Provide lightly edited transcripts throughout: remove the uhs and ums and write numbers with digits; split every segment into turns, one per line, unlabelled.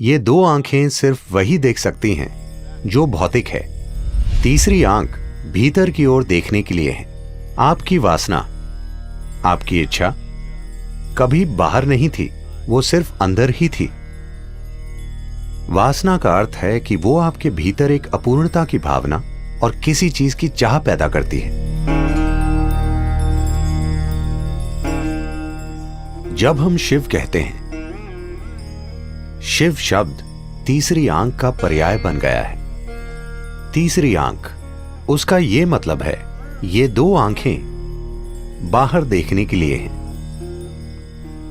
ये दो आंखें सिर्फ वही देख सकती हैं जो भौतिक है। तीसरी आंख भीतर की ओर देखने के लिए है। आपकी वासना, आपकी इच्छा कभी बाहर नहीं थी, वो सिर्फ अंदर ही थी। वासना का अर्थ है कि वो आपके भीतर एक अपूर्णता की भावना और किसी चीज की चाह पैदा करती है। जब हम शिव कहते हैं, शिव शब्द तीसरी आंख का पर्याय बन गया है। तीसरी आंख, उसका यह मतलब है ये दो आंखें बाहर देखने के लिए हैं।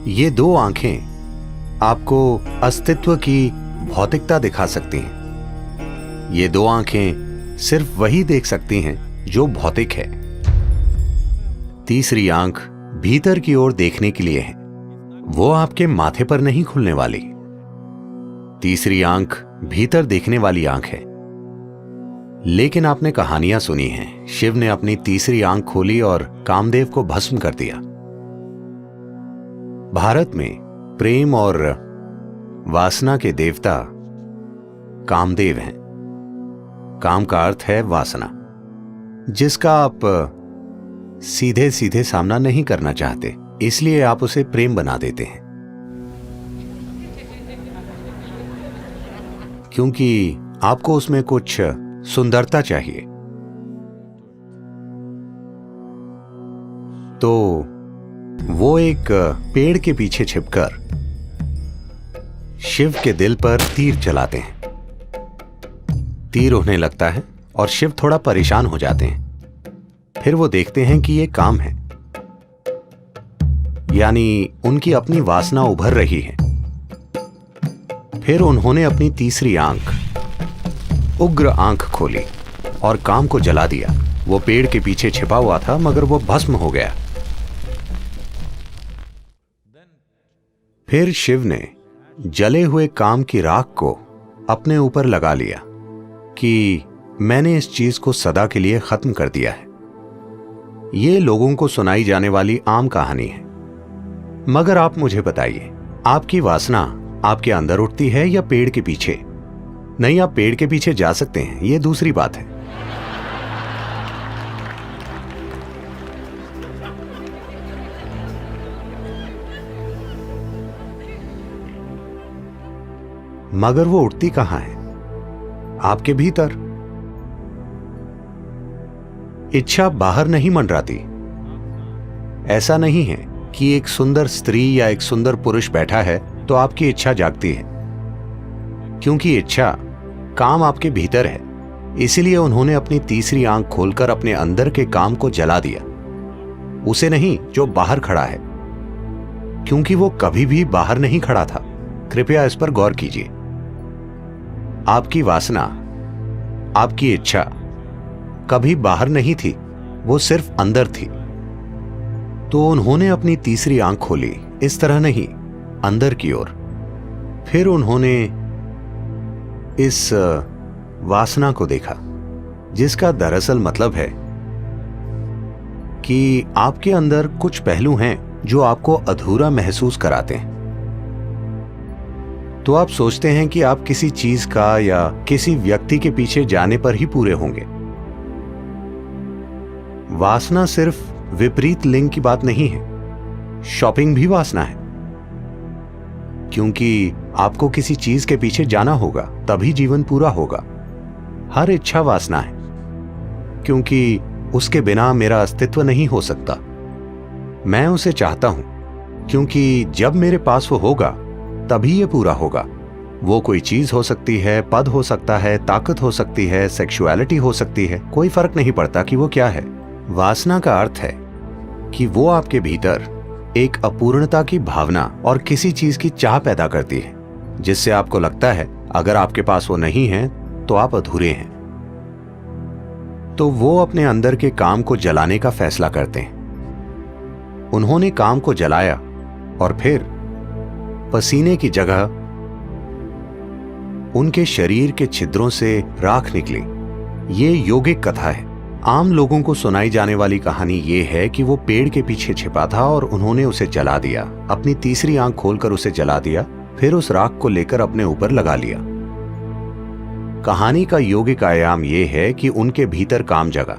ये दो आंखें आपको अस्तित्व की भौतिकता दिखा सकती हैं। ये दो आंखें सिर्फ वही देख सकती हैं जो भौतिक है। तीसरी आंख भीतर की ओर देखने के लिए है, वो आपके माथे पर नहीं खुलने वाली। तीसरी आंख भीतर देखने वाली आंख है। लेकिन आपने कहानियां सुनी हैं, शिव ने अपनी तीसरी आंख खोली और कामदेव को भस्म कर दिया। भारत में प्रेम और वासना के देवता कामदेव हैं। काम का अर्थ है वासना, जिसका आप सीधे सीधे सामना नहीं करना चाहते, इसलिए आप उसे प्रेम बना देते हैं, क्योंकि आपको उसमें कुछ सुंदरता चाहिए। तो वो एक पेड़ के पीछे छिपकर शिव के दिल पर तीर चलाते हैं। तीर उन्हें लगता है और शिव थोड़ा परेशान हो जाते हैं। फिर वो देखते हैं कि ये काम है, यानी उनकी अपनी वासना उभर रही है। फिर उन्होंने अपनी तीसरी आंख, उग्र आंख खोली और काम को जला दिया। वो पेड़ के पीछे छिपा हुआ था, मगर वो भस्म हो गया। फिर शिव ने जले हुए काम की राख को अपने ऊपर लगा लिया कि मैंने इस चीज को सदा के लिए खत्म कर दिया है। ये लोगों को सुनाई जाने वाली आम कहानी है, मगर आप मुझे बताइए, आपकी वासना आपके अंदर उठती है या पेड़ के पीछे? नहीं, आप पेड़ के पीछे जा सकते हैं, ये दूसरी बात है। मगर वो उठती कहां है? आपके भीतर। इच्छा बाहर नहीं मंडराती। ऐसा नहीं है कि एक सुंदर स्त्री या एक सुंदर पुरुष बैठा है तो आपकी इच्छा जागती है, क्योंकि इच्छा काम आपके भीतर है। इसीलिए उन्होंने अपनी तीसरी आंख खोलकर अपने अंदर के काम को जला दिया, उसे नहीं जो बाहर खड़ा है, क्योंकि वो कभी भी बाहर नहीं खड़ा था। कृपया इस पर गौर कीजिए। आपकी वासना, आपकी इच्छा कभी बाहर नहीं थी, वो सिर्फ अंदर थी। तो उन्होंने अपनी तीसरी आंख खोली, इस तरह नहीं, अंदर की ओर। फिर उन्होंने इस वासना को देखा, जिसका दरअसल मतलब है कि आपके अंदर कुछ पहलू हैं जो आपको अधूरा महसूस कराते हैं। तो आप सोचते हैं कि आप किसी चीज का या किसी व्यक्ति के पीछे जाने पर ही पूरे होंगे। वासना सिर्फ विपरीत लिंग की बात नहीं है, शॉपिंग भी वासना है, क्योंकि आपको किसी चीज के पीछे जाना होगा, तभी जीवन पूरा होगा। हर इच्छा वासना है, क्योंकि उसके बिना मेरा अस्तित्व नहीं हो सकता। मैं उसे चाहता हूं, क्योंकि जब मेरे पास वो होगा तभी ये पूरा होगा। वो कोई चीज हो सकती है, पद हो सकता है, ताकत हो सकती है, सेक्सुअलिटी हो सकती है, कोई फर्क नहीं पड़ता कि वो क्या है। वासना का अर्थ है कि वो आपके भीतर एक अपूर्णता की भावना और किसी चीज की चाह पैदा करती है, जिससे आपको लगता है अगर आपके पास वो नहीं है तो आप अधूरे हैं। तो वो अपने अंदर के काम को जलाने का फैसला करते हैं। उन्होंने काम को जलाया और फिर पसीने की जगह उनके शरीर के छिद्रों से राख निकली। ये यौगिक कथा है। आम लोगों को सुनाई जाने वाली कहानी ये है कि वो पेड़ के पीछे छिपा था और उन्होंने उसे जला दिया, अपनी तीसरी आंख खोलकर उसे जला दिया। फिर उस राख को लेकर अपने ऊपर लगा लिया। कहानी का यौगिक आयाम यह है कि उनके भीतर काम जगा।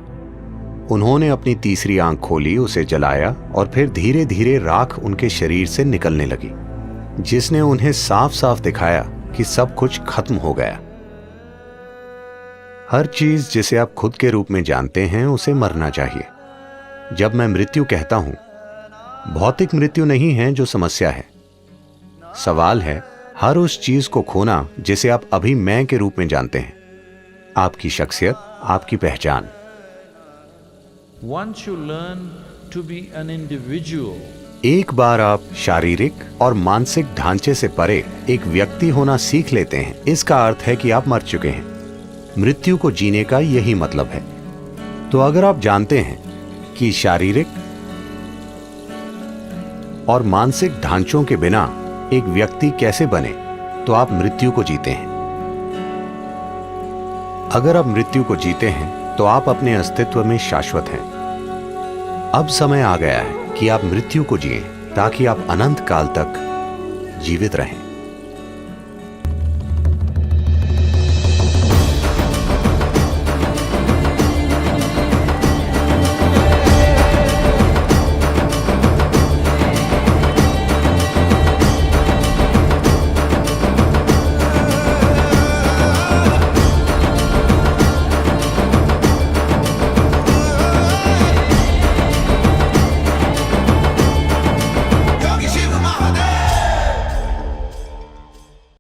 उन्होंने अपनी तीसरी आंख खोली, उसे जलाया और फिर धीरे धीरे राख उनके शरीर से निकलने लगी, जिसने उन्हें साफ साफ दिखाया कि सब कुछ खत्म हो गया। हर चीज जिसे आप खुद के रूप में जानते हैं उसे मरना चाहिए। जब मैं मृत्यु कहता हूं, भौतिक मृत्यु नहीं है जो समस्या है। सवाल है हर उस चीज को खोना जिसे आप अभी मैं के रूप में जानते हैं, आपकी शख्सियत, आपकी पहचान।
Once you learn to be an individual,
एक बार आप शारीरिक और मानसिक ढांचे से परे एक व्यक्ति होना सीख लेते हैं, इसका अर्थ है कि आप मर चुके हैं। मृत्यु को जीने का यही मतलब है। तो अगर आप जानते हैं कि शारीरिक और मानसिक ढांचों के बिना एक व्यक्ति कैसे बने, तो आप मृत्यु को जीते हैं। अगर आप मृत्यु को जीते हैं तो आप अपने अस्तित्व में शाश्वत हैं। अब समय आ गया है कि आप मृत्यु को जिएं ताकि आप अनंत काल तक जीवित रहें।